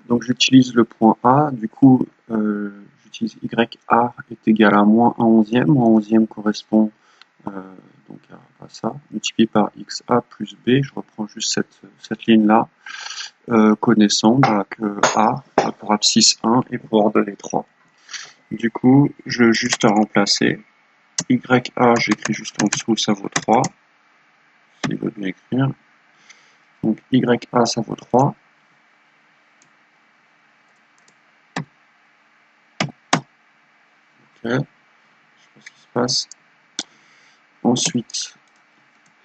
Donc j'utilise le point A, du coup j'utilise YA est égal à moins 1 onzième. Moins 1 onzième correspond donc à ça, multiplié par XA plus B. Je reprends juste cette ligne-là, connaissant que A pour abscisse 1 et pour ordonnée 3. Du coup, je veux juste remplacer. YA, j'écris juste en dessous, ça vaut 3. S'il veut bien écrire. Donc YA, ça vaut 3. Ok, je sais pas ce qui se passe. Ensuite,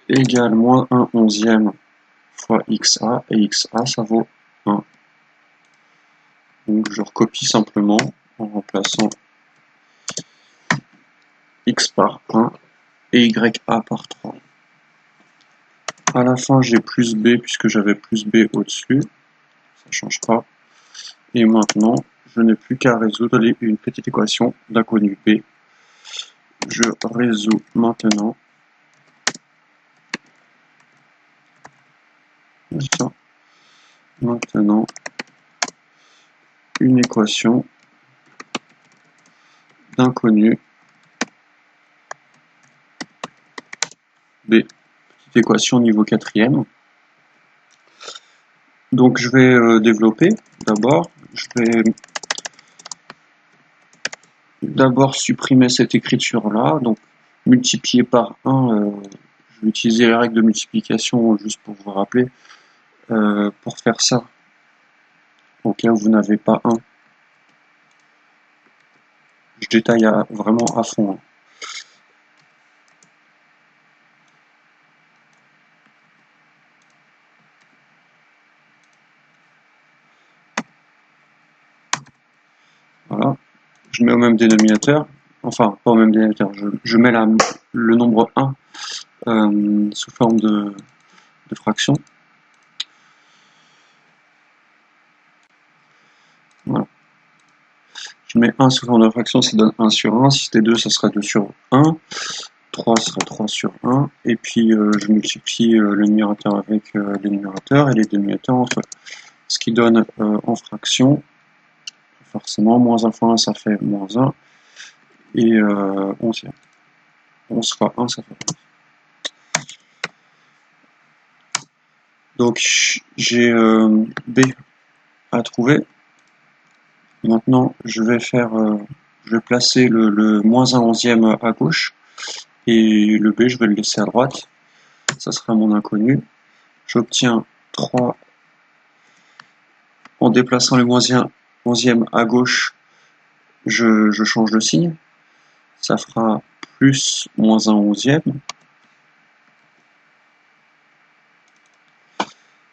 égale moins 1 onzième fois XA, et XA, ça vaut 1. Donc je recopie simplement en remplaçant X par 1 et YA par 3. À la fin, j'ai plus B puisque j'avais plus B au-dessus. Ça ne change pas. Et maintenant, je n'ai plus qu'à résoudre une petite équation d'inconnu B. Je résous maintenant ça. Maintenant, une équation d'inconnu B. Petite équation niveau 4e. Donc je vais développer d'abord. Je vais d'abord supprimer cette écriture-là. Donc multiplier par 1, je vais utiliser les règles de multiplication juste pour vous rappeler. Pour faire ça, au cas où vous n'avez pas 1. Je détaille vraiment à fond. Voilà. Je mets au même dénominateur. Enfin, pas au même dénominateur. Je mets le nombre 1 sous forme de fraction. Voilà. Je mets 1 sous forme de fraction, ça donne 1 sur 1. Si c'était 2, ça sera 2 sur 1. 3 sera 3 sur 1. Et puis, je multiplie le numérateur avec les numérateurs et les dénominateurs entre eux. Ce qui donne en fraction, forcément, moins 1 fois 1, ça fait moins 1. Et 11e. 11 fois 1, ça fait 11. Donc, j'ai B à trouver. Maintenant, je vais placer le moins 1 onzième à gauche. Et le B, je vais le laisser à droite. Ça sera mon inconnu. J'obtiens 3. En déplaçant le moins 1 onzième à gauche, je change de signe. Ça fera plus moins 1 onzième.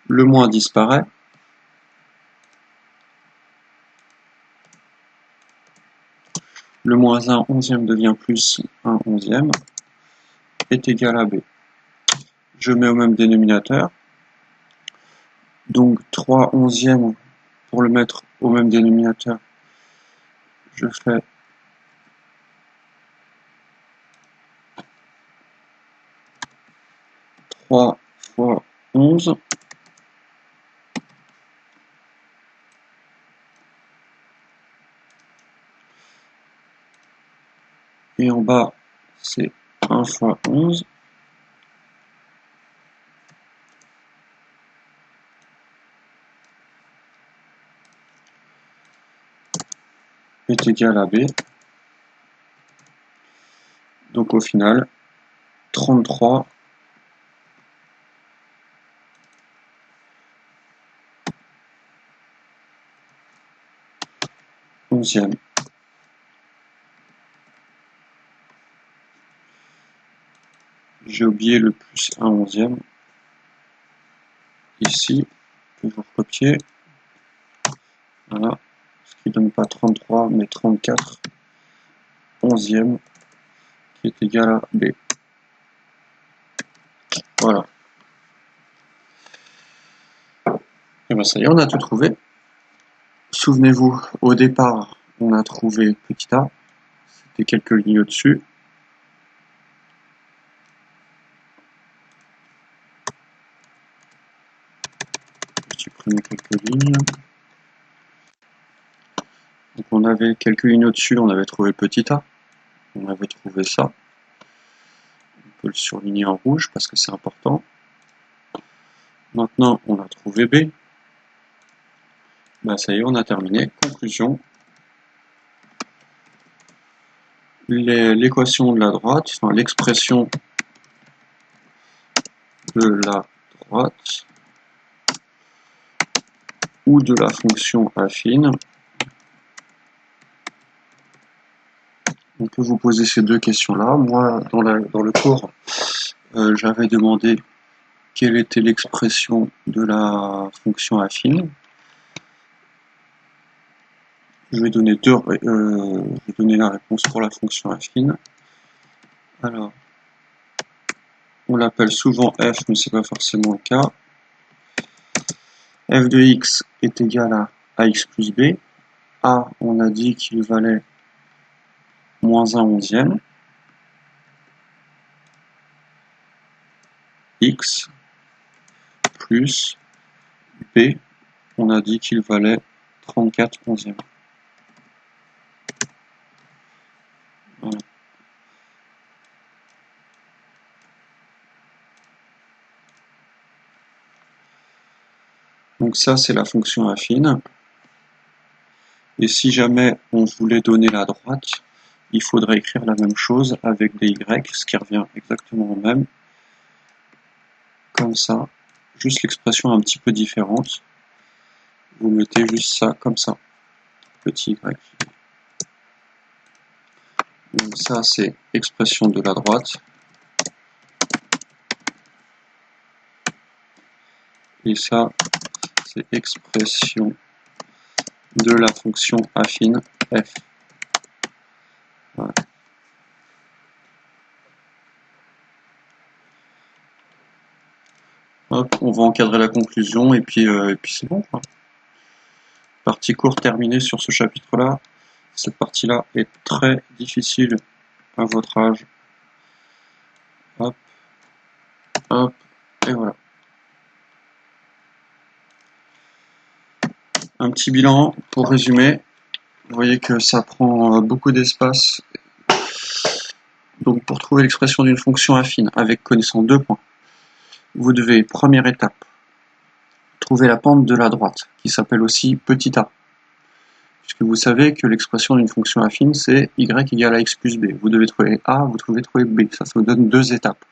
Le moins disparaît. Le moins 1 onzième devient plus 1 onzième. Est égal à B. Je mets au même dénominateur. Donc 3 onzièmes, pour le mettre au même dénominateur, je fais 3 fois 11. Et en bas, c'est 1 fois 11. Est égal à B. Donc au final, 33 onzièmes. J'ai oublié le plus 1 onzième. Ici, toujours copier. Voilà. Ce qui donne pas 33, mais 34 onzièmes, qui est égal à B. Voilà. Et bien ça y est, on a tout trouvé. Souvenez-vous, au départ, on a trouvé petit a, c'était quelques lignes au-dessus. Je supprime quelques lignes. on avait quelques lignes au-dessus, on avait trouvé petit a, on avait trouvé ça. On peut le surligner en rouge parce que c'est important. Maintenant, on a trouvé b. Ben, ça y est, on a terminé. Conclusion. L'équation de la droite, enfin l'expression de la droite ou de la fonction affine. On peut vous poser ces deux questions-là. Moi, dans le cours, j'avais demandé quelle était l'expression de la fonction affine. Je vais donner la réponse pour la fonction affine. Alors, on l'appelle souvent f, mais c'est pas forcément le cas. F de x est égal à ax plus b. A, on a dit qu'il valait moins 1/11. X plus b, on a dit qu'il valait 34/11. Voilà. Donc ça, c'est la fonction affine. Et si jamais on voulait donner la droite, il faudrait écrire la même chose avec des y, ce qui revient exactement au même. Comme ça, juste l'expression un petit peu différente. Vous mettez juste ça comme ça, petit y. Donc ça, c'est expression de la droite. Et ça, c'est expression de la fonction affine f. Voilà. Hop, on va encadrer la conclusion et puis c'est bon, quoi. Partie courte terminée sur ce chapitre-là. Cette partie-là est très difficile à votre âge. Hop, hop, et voilà. Un petit bilan pour résumer. Vous voyez que ça prend beaucoup d'espace. Donc pour trouver l'expression d'une fonction affine avec connaissant 2 points, vous devez, première étape, trouver la pente de la droite, qui s'appelle aussi petit a. Puisque vous savez que l'expression d'une fonction affine, c'est y égale à x plus b. Vous devez trouver a, vous devez trouver b. Ça vous donne 2 étapes.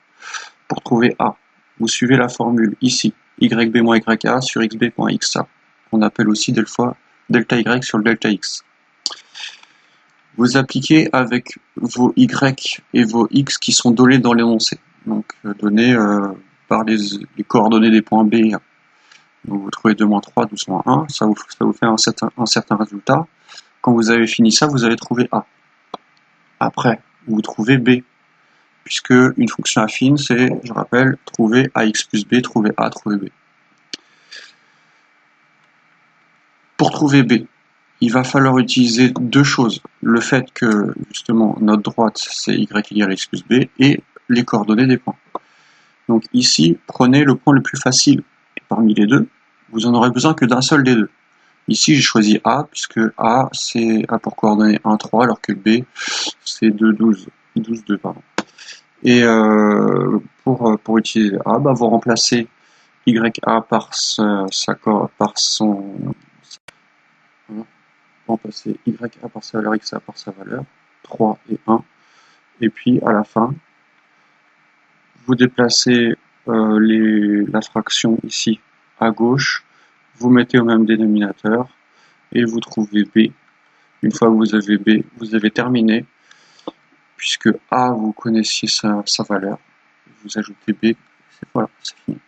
Pour trouver a, vous suivez la formule ici, yb moins ya sur xb moins xa, qu'on appelle aussi delta y sur le delta x. Vous appliquez avec vos y et vos x qui sont donnés dans l'énoncé, donc donnés par les coordonnées des points b et a. Donc vous trouvez 2 moins 3, 12 moins 1, ça vous fait un certain résultat. Quand vous avez fini ça, vous allez trouver a. Après, vous trouvez b, puisque une fonction affine, c'est, je rappelle, trouver ax plus b, trouver a, trouver b. Pour trouver b, il va falloir utiliser deux choses. Le fait que, justement, notre droite, c'est y égale x plus b, et les coordonnées des points. Donc ici, prenez le point le plus facile parmi les deux. Vous en aurez besoin que d'un seul des deux. Ici, j'ai choisi a, puisque a, c'est a pour coordonnées 1, 3, alors que b, c'est 2, 12, 12, 2, pardon. Et pour utiliser a, bah, vous remplacez ya par remplacer ya par sa valeur, xa par sa valeur, 3 et 1. Et puis à la fin, vous déplacez la fraction ici à gauche, vous mettez au même dénominateur et vous trouvez b. Une fois que vous avez b, vous avez terminé, puisque a, vous connaissiez sa valeur, vous ajoutez b, voilà, c'est fini.